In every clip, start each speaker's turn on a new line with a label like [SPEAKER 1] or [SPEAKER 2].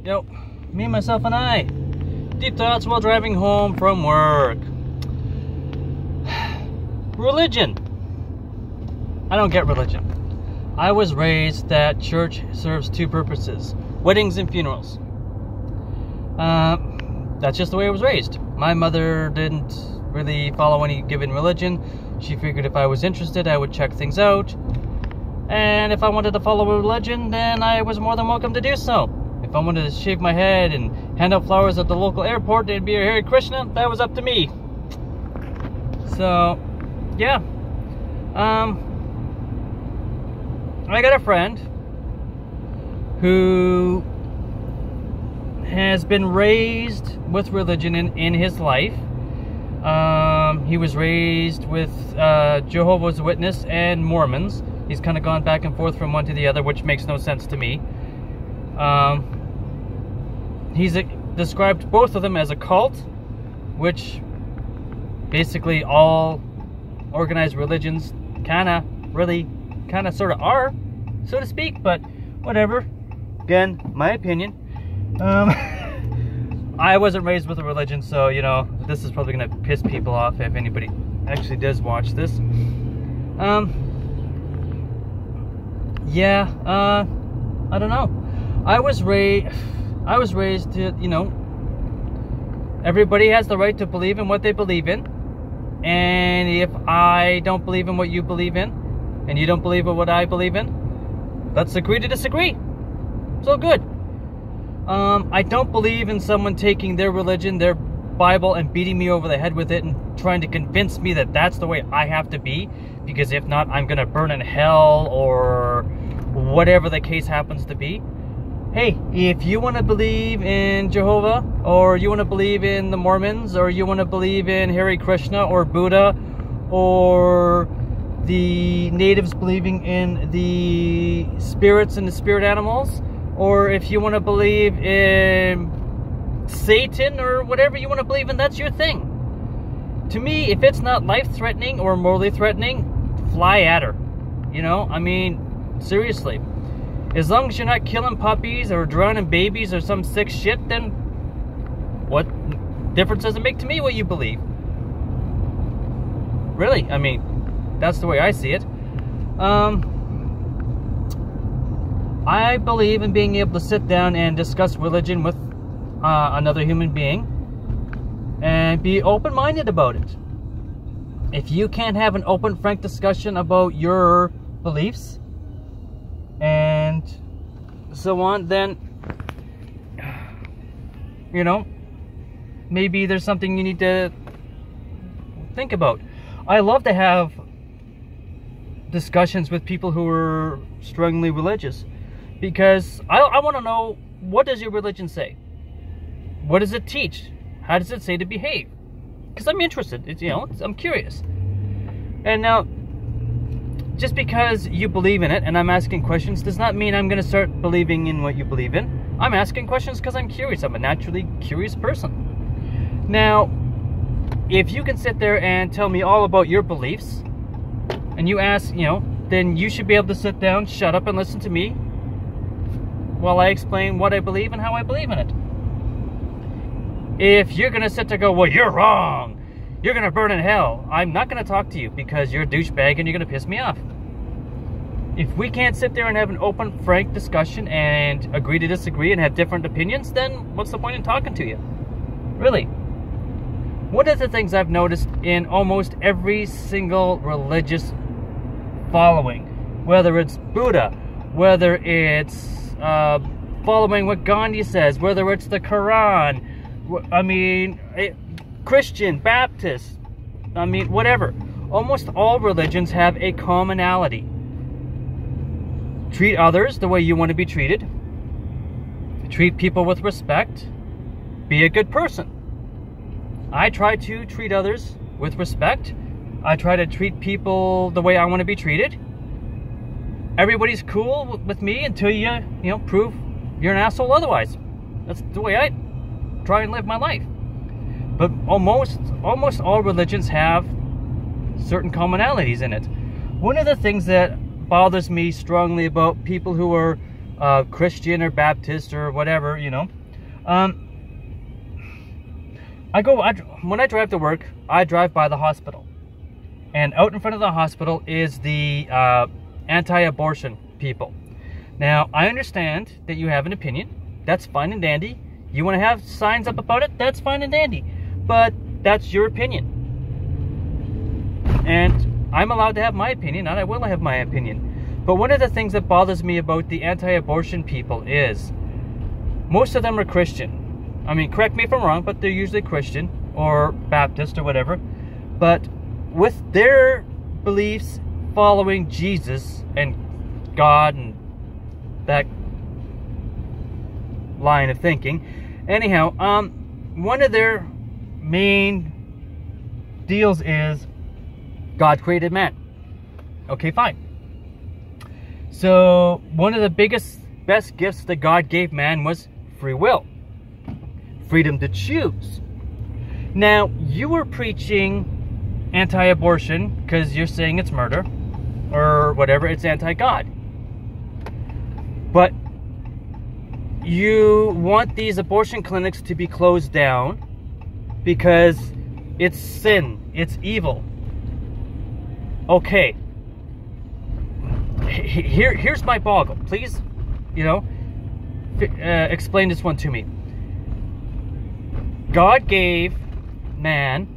[SPEAKER 1] Yo, me, myself, and I. Deep thoughts while driving home from work. Religion. I don't get religion. I was raised that church serves two purposes: weddings and funerals. That's just the way I was raised. My mother didn't really follow any given religion. She figured if I was interested, I would check things out. And if I wanted to follow a religion, then I was more than welcome to do so. If I wanted to shave my head and hand out flowers at the local airport and be a Hare Krishna, that was up to me. So, yeah. I got a friend who has been raised with religion in his life. He was raised with Jehovah's Witness and Mormons. He's kind of gone back and forth from one to the other, which makes no sense to me. He's described both of them as a cult, which basically all organized religions kind of sort of are, so to speak, but whatever. Again, my opinion. I wasn't raised with a religion, so, you know, this is probably going to piss people off if anybody actually does watch this. Yeah, I don't know. I was raised to, you know, everybody has the right to believe in what they believe in. And if I don't believe in what you believe in, and you don't believe in what I believe in, let's agree to disagree. So good. I don't believe in someone taking their religion, their Bible, and beating me over the head with it and trying to convince me that that's the way I have to be, because if not, I'm gonna burn in hell or whatever the case happens to be. Hey, if you want to believe in Jehovah, or you want to believe in the Mormons, or you want to believe in Hare Krishna or Buddha, or the natives believing in the spirits and the spirit animals, or if you want to believe in Satan or whatever you want to believe in, that's your thing. To me, if it's not life-threatening or morally threatening, fly at her. You know, I mean, seriously. As long as you're not killing puppies or drowning babies or some sick shit, then what difference does it make to me what you believe? Really, I mean, that's the way I see it. I believe in being able to sit down and discuss religion with another human being and be open-minded about it. If you can't have an open, frank discussion about your beliefs and so on, then, you know, maybe there's something you need to think about. I love to have discussions with people who are strongly religious, because I want to know, what does your religion say? What does it teach? How does it say to behave? Because I'm interested. You know, I'm curious. And now, just because you believe in it and I'm asking questions does not mean I'm going to start believing in what you believe in. I'm asking questions because I'm curious. I'm a naturally curious person. Now, if you can sit there and tell me all about your beliefs, and you ask, you know, then you should be able to sit down, shut up, and listen to me while I explain what I believe and how I believe in it. If you're going to sit there and go, well, you're wrong, you're going to burn in hell, I'm not going to talk to you because you're a douchebag and you're going to piss me off. If we can't sit there and have an open, frank discussion and agree to disagree and have different opinions, then what's the point in talking to you? Really. One of the things I've noticed in almost every single religious following, whether it's Buddha, whether it's following what Gandhi says, whether it's the Quran, I mean, Christian, Baptist, I mean, whatever. Almost all religions have a commonality. Treat others the way you want to be treated. Treat people with respect. Be a good person. I try to treat others with respect. I try to treat people the way I want to be treated. Everybody's cool with me until you know, prove you're an asshole otherwise. That's the way I try and live my life. But almost all religions have certain commonalities in it. One of the things that bothers me strongly about people who are Christian or Baptist or whatever, you know, When I drive to work, I drive by the hospital. And out in front of the hospital is the anti-abortion people. Now, I understand that you have an opinion. That's fine and dandy. You want to have signs up about it? That's fine and dandy. But that's your opinion. And I'm allowed to have my opinion, and I will have my opinion. But one of the things that bothers me about the anti-abortion people is most of them are Christian. I mean, correct me if I'm wrong, but they're usually Christian or Baptist or whatever. But with their beliefs following Jesus and God and that line of thinking. Anyhow, one of their main deals is God created man. Okay, fine. So one of the best gifts that God gave man was free will. Freedom to choose. Now, you were preaching anti-abortion because you're saying it's murder or whatever, it's anti-God. But you want these abortion clinics to be closed down because it's sin, it's evil. Okay. Here's my boggle. Please, explain this one to me. God gave man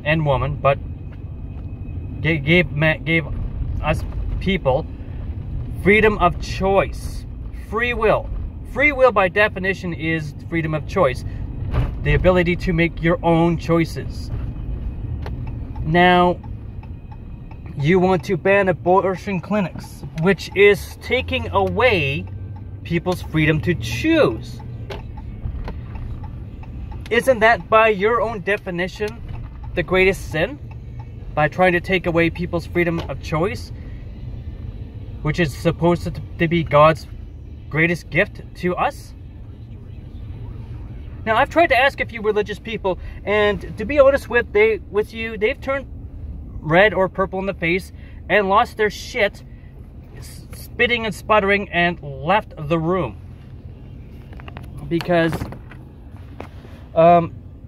[SPEAKER 1] and woman, but gave us people freedom of choice, free will. Free will by definition is freedom of choice, the ability to make your own choices. Now, you want to ban abortion clinics, which is taking away people's freedom to choose. Isn't that, by your own definition, the greatest sin? By trying to take away people's freedom of choice, which is supposed to be God's greatest gift to us? Now, I've tried to ask a few religious people, and to be honest with you, they've turned red or purple in the face and lost their shit, spitting and sputtering, and left the room. Because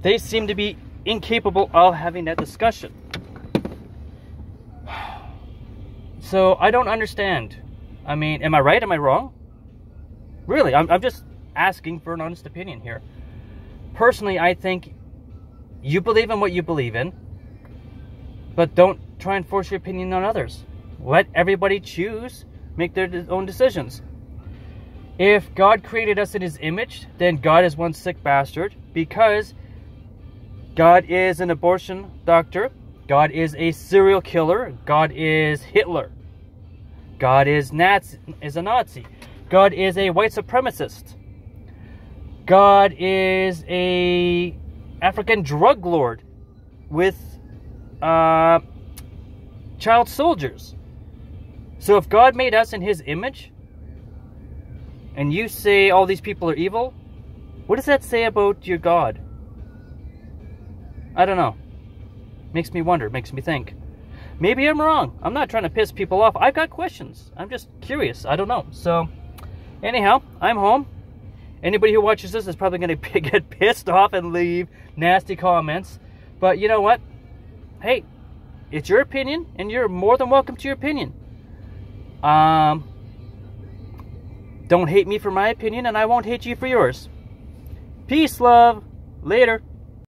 [SPEAKER 1] they seem to be incapable of having that discussion. So, I don't understand. I mean, am I right? Am I wrong? Really, I'm just asking for an honest opinion here. Personally, I think you believe in what you believe in, but don't try and force your opinion on others. Let everybody choose, make their own decisions. If God created us in His image, then God is one sick bastard, because God is an abortion doctor, God is a serial killer, God is Hitler, God is a Nazi, God is a white supremacist, God is a African drug lord with child soldiers. So if God made us in His image, and you say all these people are evil, what does that say about your God? I don't know. Makes me wonder, makes me think. Maybe I'm wrong. I'm not trying to piss people off. I've got questions. I'm just curious. I don't know. So, anyhow, I'm home. Anybody who watches this is probably going to get pissed off and leave nasty comments. But you know what? Hey, it's your opinion, and you're more than welcome to your opinion. Don't hate me for my opinion, and I won't hate you for yours. Peace, love. Later.